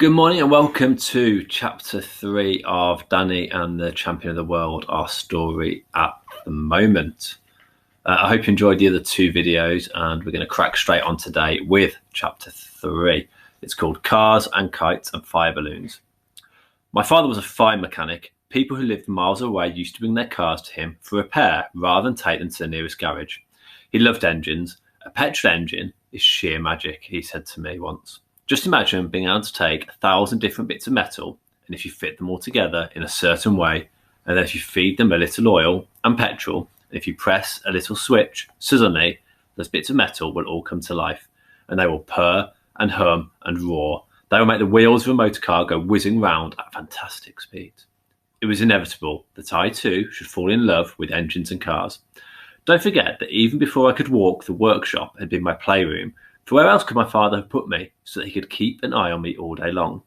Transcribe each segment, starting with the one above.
Good morning and welcome to chapter 3 of Danny and the Champion of the World, our story at the moment. I hope you enjoyed the other two videos, and we're going to crack straight on today with chapter 3. It's called Cars and Kites and Fire Balloons. My father was a fine mechanic. People who lived miles away used to bring their cars to him for repair rather than take them to the nearest garage. He loved engines. A petrol engine is sheer magic, he said to me once. Just imagine being able to take 1,000 different bits of metal, and if you fit them all together in a certain way, and then if you feed them a little oil and petrol, and if you press a little switch, suddenly those bits of metal will all come to life, and they will purr and hum and roar. They will make the wheels of a motor car go whizzing round at fantastic speeds. It was inevitable that I too should fall in love with engines and cars. Don't forget that even before I could walk, the workshop had been my playroom. For where else could my father have put me so that he could keep an eye on me all day long?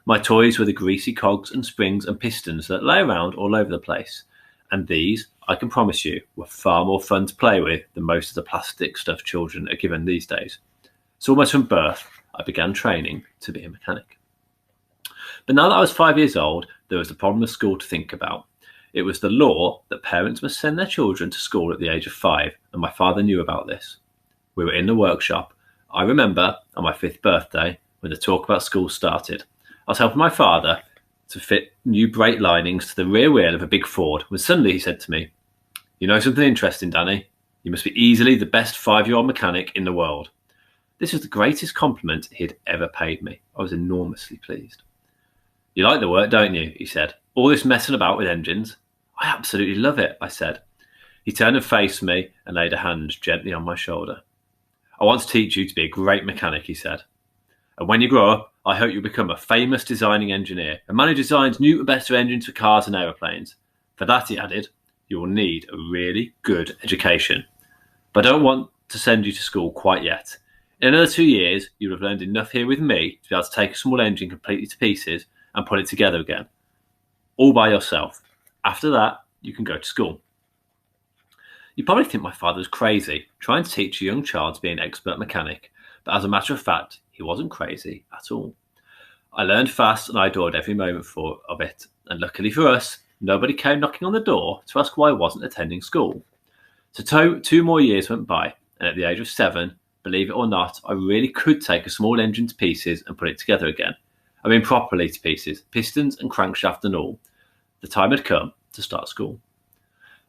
My toys were the greasy cogs and springs and pistons that lay around all over the place. And these, I can promise you, were far more fun to play with than most of the plastic stuff children are given these days. So almost from birth, I began training to be a mechanic. But now that I was 5 years old, there was the problem of school to think about. It was the law that parents must send their children to school at the age of 5, and my father knew about this. We were in the workshop. I remember on my 5th birthday when the talk about school started. I was helping my father to fit new brake linings to the rear wheel of a big Ford when suddenly he said to me, "You know something interesting, Danny? You must be easily the best 5-year-old mechanic in the world." This was the greatest compliment he had ever paid me. I was enormously pleased. "You like the work, don't you?" he said. "All this messing about with engines." "I absolutely love it," I said. He turned and faced me and laid a hand gently on my shoulder. "I want to teach you to be a great mechanic," he said. "And when you grow up, I hope you'll become a famous designing engineer, a man who designs new and better engines for cars and aeroplanes. For that," he added, "you will need a really good education. But I don't want to send you to school quite yet. In another 2 years, you'll have learned enough here with me to be able to take a small engine completely to pieces and put it together again, all by yourself. After that, you can go to school." You probably think my father was crazy, trying to teach a young child to be an expert mechanic, but as a matter of fact, he wasn't crazy at all. I learned fast and I adored every moment of it, and luckily for us, nobody came knocking on the door to ask why I wasn't attending school. So two more years went by, and at the age of 7, believe it or not, I really could take a small engine to pieces and put it together again. I mean properly to pieces, pistons and crankshaft and all. The time had come to start school.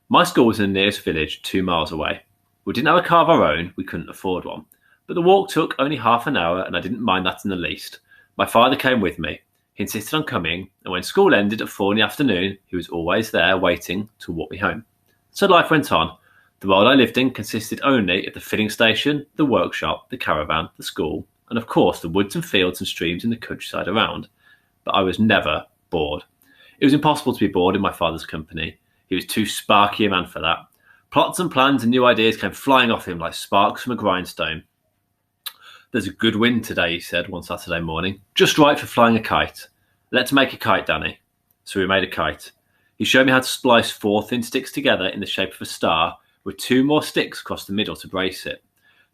My school was in the nearest village 2 miles away. We didn't have a car of our own, we couldn't afford one. But the walk took only half an hour and I didn't mind that in the least. My father came with me. He insisted on coming, and when school ended at 4 in the afternoon, he was always there waiting to walk me home. So life went on. The world I lived in consisted only of the filling station, the workshop, the caravan, the school, and of course the woods and fields and streams in the countryside around. But I was never bored. It was impossible to be bored in my father's company. He was too sparky a man for that. Plots and plans and new ideas came flying off him like sparks from a grindstone. "There's a good wind today," he said one Saturday morning. "Just right for flying a kite. Let's make a kite, Danny." So we made a kite. He showed me how to splice 4 thin sticks together in the shape of a star with 2 more sticks across the middle to brace it.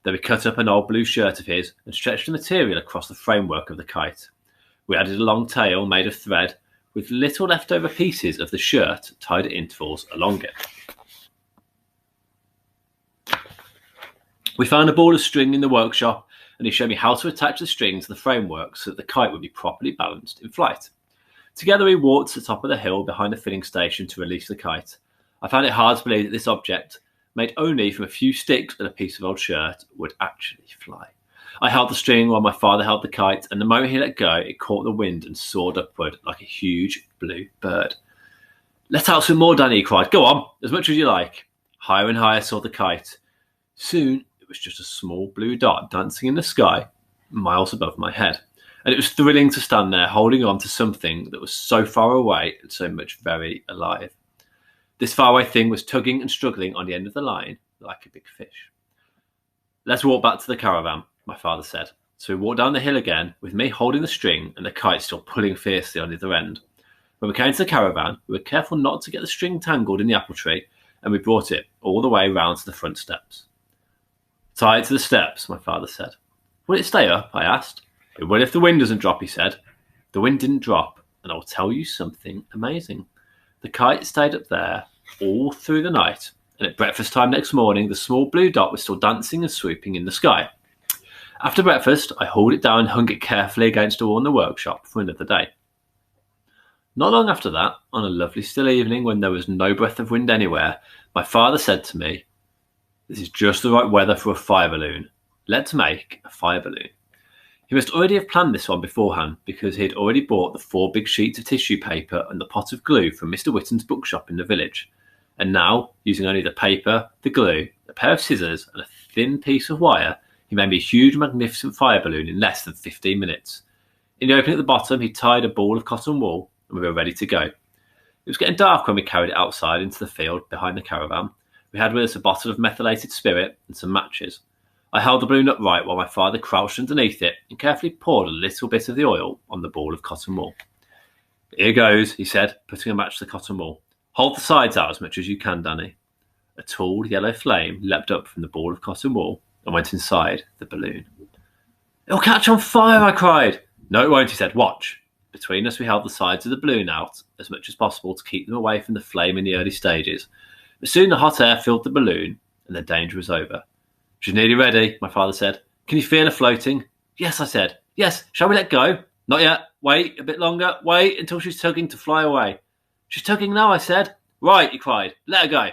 Then we cut up an old blue shirt of his and stretched the material across the framework of the kite. We added a long tail made of thread with little leftover pieces of the shirt tied at intervals along it. We found a ball of string in the workshop, and he showed me how to attach the string to the framework so that the kite would be properly balanced in flight. Together we walked to the top of the hill behind the filling station to release the kite. I found it hard to believe that this object, made only from a few sticks and a piece of old shirt, would actually fly. I held the string while my father held the kite, and the moment he let go, it caught the wind and soared upward like a huge blue bird. "Let out some more, Danny," he cried. "Go on, as much as you like." Higher and higher soared the kite. Soon, it was just a small blue dot dancing in the sky, miles above my head. And it was thrilling to stand there holding on to something that was so far away and so much very alive. This faraway thing was tugging and struggling on the end of the line like a big fish. "Let's walk back to the caravan," my father said. So we walked down the hill again, with me holding the string and the kite still pulling fiercely on the other end. When we came to the caravan, we were careful not to get the string tangled in the apple tree, and we brought it all the way round to the front steps. "Tie it to the steps," my father said. "Will it stay up?" I asked. "It will if the wind doesn't drop," he said. The wind didn't drop, and I'll tell you something amazing. The kite stayed up there all through the night, and at breakfast time next morning, the small blue dot was still dancing and swooping in the sky. After breakfast, I hauled it down and hung it carefully against a wall in the workshop for another day. Not long after that, on a lovely still evening when there was no breath of wind anywhere, my father said to me, "This is just the right weather for a fire balloon. Let's make a fire balloon." He must already have planned this one beforehand because he had already bought the 4 big sheets of tissue paper and the pot of glue from Mr. Whitton's bookshop in the village. And now, using only the paper, the glue, a pair of scissors and a thin piece of wire, he made me a huge, magnificent fire balloon in less than 15 minutes. In the opening at the bottom, he tied a ball of cotton wool, and we were ready to go. It was getting dark when we carried it outside into the field behind the caravan. We had with us a bottle of methylated spirit and some matches. I held the balloon upright while my father crouched underneath it and carefully poured a little bit of the oil on the ball of cotton wool. "Here goes," he said, putting a match to the cotton wool. "Hold the sides out as much as you can, Danny." A tall yellow flame leapt up from the ball of cotton wool and went inside the balloon. "It'll catch on fire," I cried. "No, it won't," he said. "Watch." Between us, we held the sides of the balloon out as much as possible to keep them away from the flame in the early stages. But soon the hot air filled the balloon and the danger was over. "She's nearly ready," my father said. "Can you feel her floating?" "Yes," I said. "Yes, shall we let go?" "Not yet. Wait a bit longer. Wait until she's tugging to fly away." "She's tugging now," I said. "Right," he cried. "Let her go."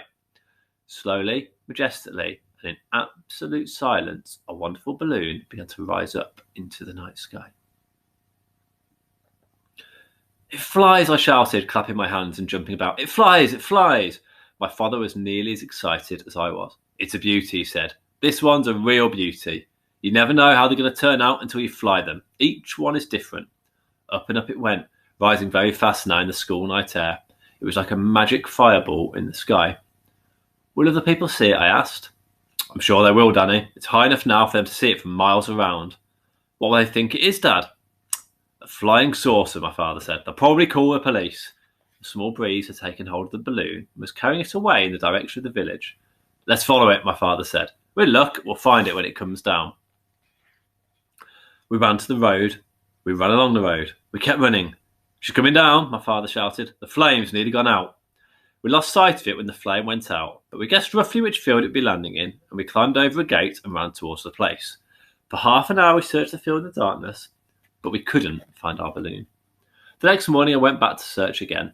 Slowly, majestically, and in absolute silence, a wonderful balloon began to rise up into the night sky. "It flies," I shouted, clapping my hands and jumping about. "It flies! It flies!" My father was nearly as excited as I was. "It's a beauty," he said. "This one's a real beauty. You never know how they're going to turn out until you fly them. Each one is different." Up and up it went, rising very fast now in the school night air. It was like a magic fireball in the sky. "Will other people see it?" I asked. "I'm sure they will, Danny. It's high enough now for them to see it from miles around." "What will they think it is, Dad?" "A flying saucer," my father said. "They'll probably call the police." A small breeze had taken hold of the balloon and was carrying it away in the direction of the village. "Let's follow it," my father said. "With luck, we'll find it when it comes down." We ran to the road. We ran along the road. We kept running. "She's coming down," my father shouted. "The flame's nearly gone out." We lost sight of it when the flame went out, but we guessed roughly which field it'd be landing in, and we climbed over a gate and ran towards the place. For half an hour we searched the field in the darkness, but we couldn't find our balloon. The next morning I went back to search again.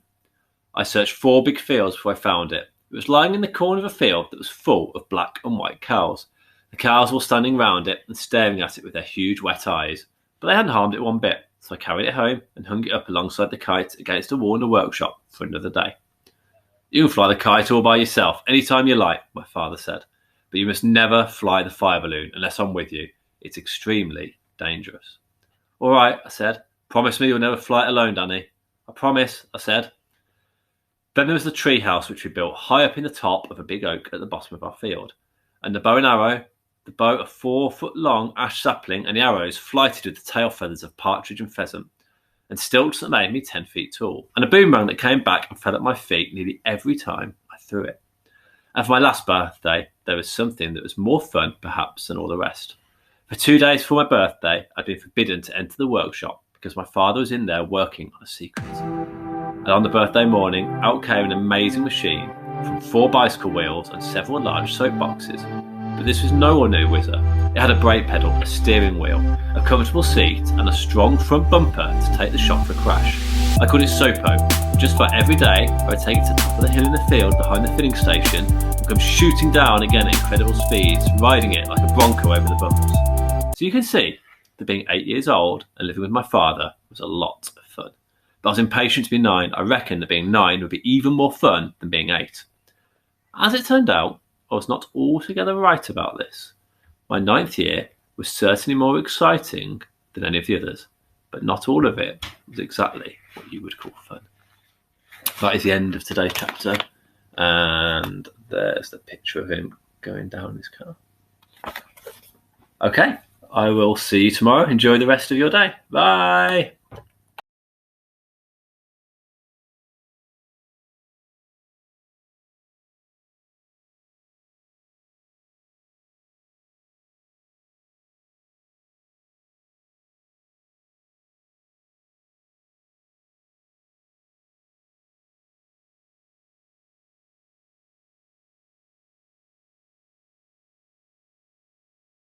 I searched 4 big fields before I found it. It was lying in the corner of a field that was full of black and white cows. The cows were standing round it and staring at it with their huge wet eyes, but they hadn't harmed it one bit, so I carried it home and hung it up alongside the kite against a wall in the workshop for another day. "You can fly the kite all by yourself, any time you like," my father said, "but you must never fly the fire balloon unless I'm with you. It's extremely dangerous." "All right," I said. "Promise me you'll never fly it alone, Danny." "I promise," I said. Then there was the tree house which we built high up in the top of a big oak at the bottom of our field, and the bow and arrow, the bow a 4-foot-long ash sapling, and the arrows flighted with the tail feathers of partridge and pheasant, and stilts that made me 10 feet tall, and a boomerang that came back and fell at my feet nearly every time I threw it. And for my last birthday, there was something that was more fun, perhaps, than all the rest. For 2 days before my birthday, I'd been forbidden to enter the workshop because my father was in there working on a secret. And on the birthday morning, out came an amazing machine from 4 bicycle wheels and several large soap boxes. But this was no ordinary whizzer. It had a brake pedal, a steering wheel, a comfortable seat, and a strong front bumper to take the shock for a crash. I called it Sopo. Just for every day, I would take it to the top of the hill in the field behind the filling station and come shooting down again at incredible speeds, riding it like a bronco over the bumps. So you can see that being 8 years old and living with my father was a lot of fun. But I was impatient to be 9. I reckoned that being 9 would be even more fun than being 8. As it turned out, I was not altogether right about this. My 9th year was certainly more exciting than any of the others, but not all of it was exactly what you would call fun. That is the end of today's chapter, and there's the picture of him going down his car. Okay, I will see you tomorrow. Enjoy the rest of your day. Bye.